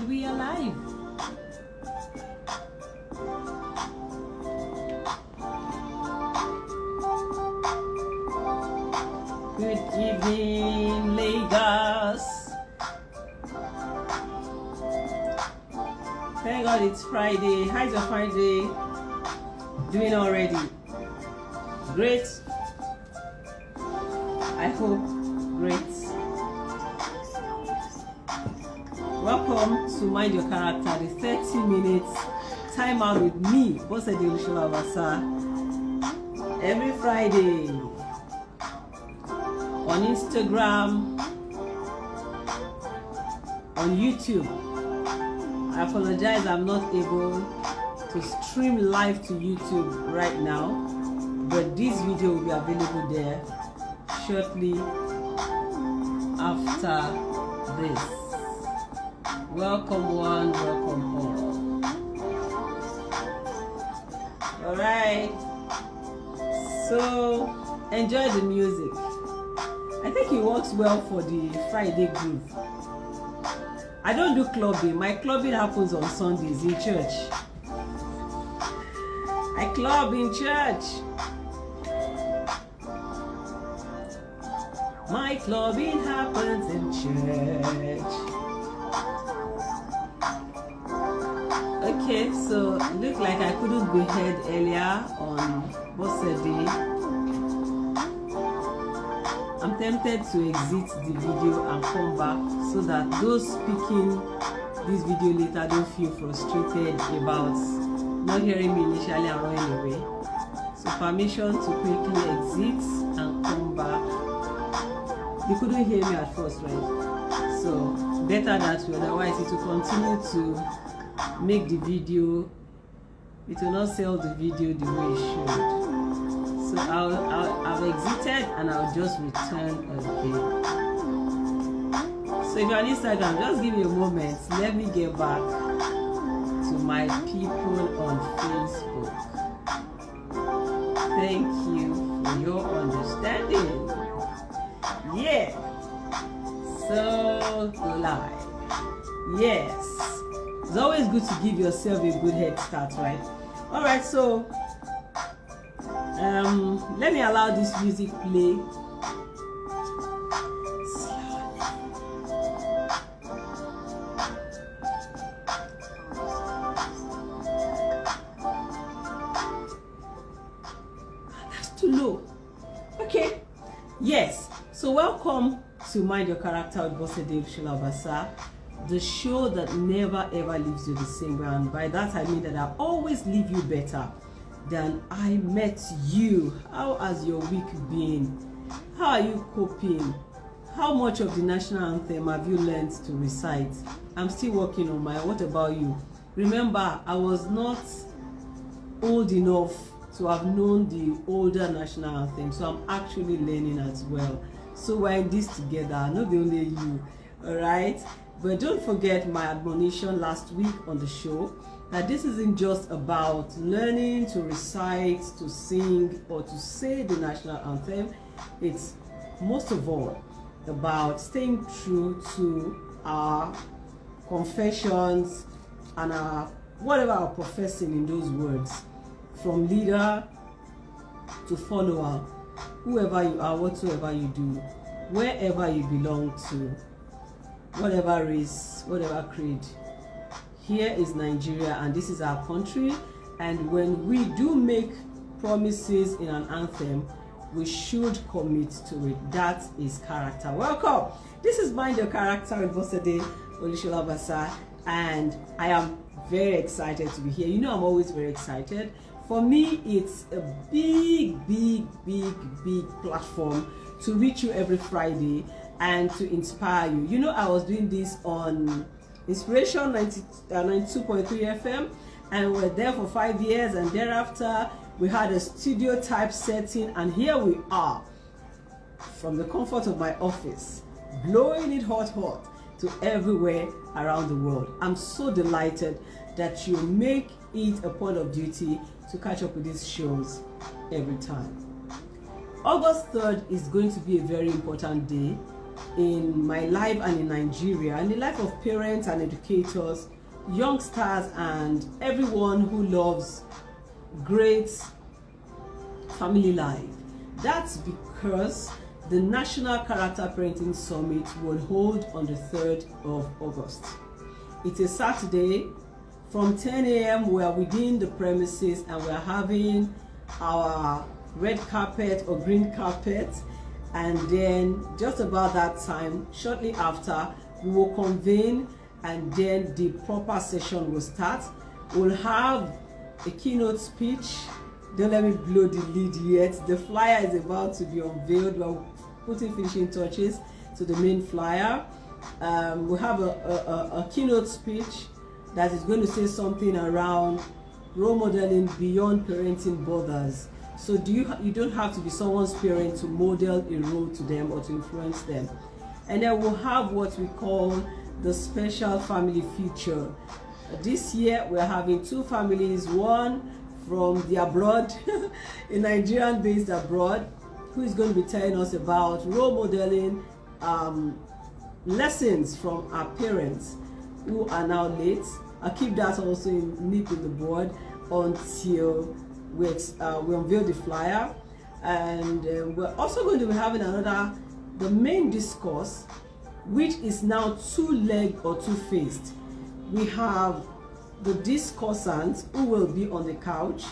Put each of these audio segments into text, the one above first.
and we are live. Good evening, Lagos. Thank God it's Friday. How's your Friday doing already? Great. I hope great. Welcome to Mind Your Character, the 30 minutes time out with me, Olusola-Obasa, every Friday on Instagram, on YouTube. I apologize, I'm not able to stream live to YouTube right now, but this video will be available there shortly after this. Welcome one, welcome all. Alright, so enjoy the music. I think it works well for the Friday groove. I don't do clubbing. My clubbing happens on Sundays in church. I club in church. My clubbing happens in church. Okay, so it looked like I couldn't be heard earlier on Saturday. I'm tempted to exit the video and come back so that those speaking this video later don't feel frustrated about not hearing me initially and running away. So permission to quickly exit and come back. You couldn't hear me at first, right? So better that way, otherwise it will continue to make the video, it will not sell the video the way it should. So I've exited and I'll just return again. So if you're on Instagram, just give me a moment. Let me get back to my people on Facebook. Thank you for your understanding. Yeah. So go live. Yes. It's always good to give yourself a good head start, right? Alright, so let me allow this music play slowly. That's too low. Okay. Yes. So welcome to Mind Your Character with Olusola-Obasa, the show that never ever leaves you the same way. And by that I mean that I always leave you better than I met you. How has your week been? How are you coping? How much of the national anthem have you learned to recite? I'm still working on mine. What about you? Remember, I was not old enough to have known the older national anthem, so I'm actually learning as well. So we're in this together, not only you, all right? But don't forget my admonition last week on the show, that this isn't just about learning to recite, to sing, or to say the national anthem. It's most of all about staying true to our confessions and our whatever are professing in those words, from leader to follower, whoever you are, whatsoever you do, wherever you belong to, whatever race, whatever creed. Here is Nigeria and this is our country, and when we do make promises in an anthem, we should commit to it. That is character. Welcome. This is Mind Your Character with Olusola-Obasa, and I am very excited to be here. You know I'm always very excited. For me, it's a big platform to reach you every Friday and to inspire you. You know, I was doing this on Inspiration 92.3 FM, and we're there for 5 years, and thereafter we had a studio type setting, and here we are from the comfort of my office, blowing it hot to everywhere around the world. I'm so delighted that you make it a point of duty to catch up with these shows every time. August 3rd is going to be a very important day in my life and in Nigeria, and the life of parents and educators, youngsters, and everyone who loves great family life. That's because the National Character Parenting Summit will hold on the 3rd of August. It's a Saturday. From 10 a.m. we are within the premises and we are having our red carpet or green carpet, and then just about that time, shortly after, we will convene and then the proper session will start. We'll have a keynote speech. Don't let me blow the lead yet. The flyer is about to be unveiled. We're putting finishing touches to the main flyer. We have a keynote speech that is going to say something around role modeling beyond parenting borders. So you don't have to be someone's parent to model a role to them or to influence them. And then we'll have what we call the special family feature. This year we're having 2 families, one from the abroad, a Nigerian based abroad, who is going to be telling us about role modeling lessons from our parents who are now late. I'll keep that also neat in the board until we unveil the flyer. And we're also going to be having the main discourse, which is now 2-legged or 2-faced. We have the discussant who will be on the couch,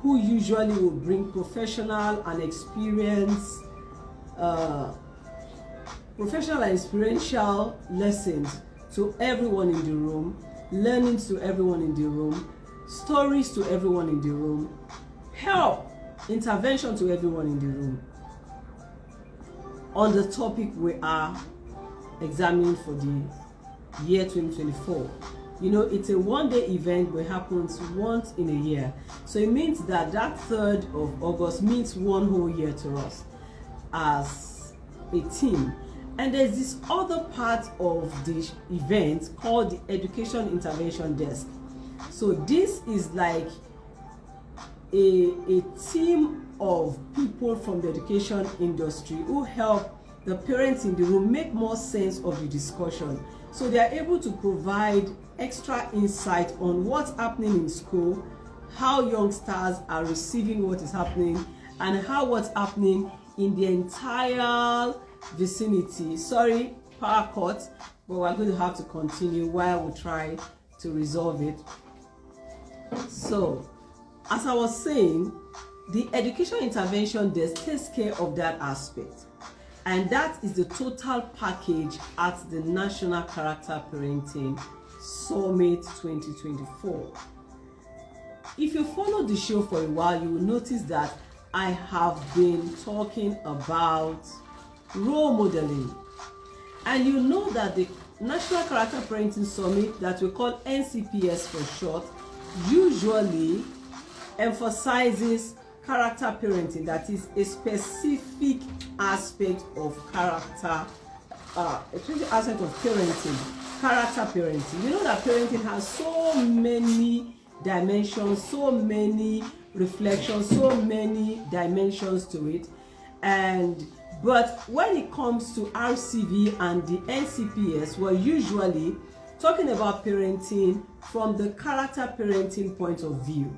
who usually will bring professional and experiential lessons to everyone in the room, learnings to everyone in the room, stories to everyone in the room, help, intervention to everyone in the room on the topic we are examining for the year 2024. You know, it's a one-day event that happens once in a year. So it means that 3rd of August means one whole year to us as a team. And there's this other part of the event called the Education Intervention Desk. So this is like a team of people from the education industry who help the parents in the room make more sense of the discussion. So they are able to provide extra insight on what's happening in school, how youngsters are receiving what is happening, and how what's happening in the entire vicinity. Sorry, power cut, but we're going to have to continue while we try to resolve it. So, as I was saying, the Education Intervention Desk takes care of that aspect. And that is the total package at the National Character Parenting Summit 2024. If you follow the show for a while, you will notice that I have been talking about role modeling. And you know that the National Character Parenting Summit, that we call NCPS for short, usually emphasizes character parenting, that is a specific aspect of character, a specific aspect of parenting, character parenting. You know that parenting has so many dimensions, so many reflections, so many dimensions to it. But when it comes to RCV and the NCPS, we're usually talking about parenting from the character parenting point of view.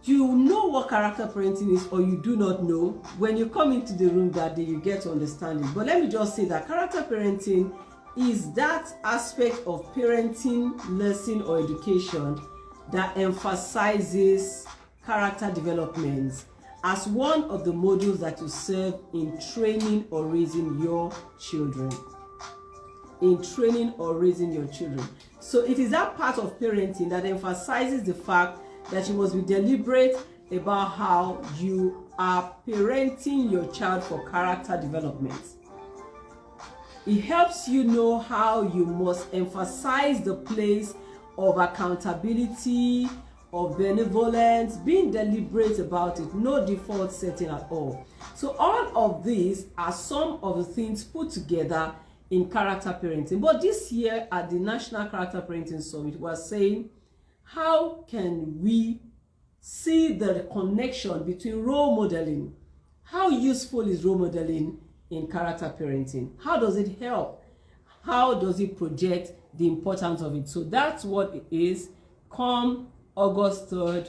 You know what character parenting is, or you do not know. When you come into the room that day, you get to understand it. But let me just say that character parenting is that aspect of parenting, lesson, or education that emphasizes character development as one of the modules that you serve in training or raising your children. So it is that part of parenting that emphasizes the fact that you must be deliberate about how you are parenting your child for character development. It helps you know how you must emphasize the place of accountability, of benevolence, being deliberate about it, no default setting at all. So all of these are some of the things put together in character parenting. But this year at the National Character Parenting Summit, we're saying, how can we see the connection between role modeling? How useful is role modeling in character parenting? How does it help? How does it project the importance of it? So that's what it is. Come August 3rd,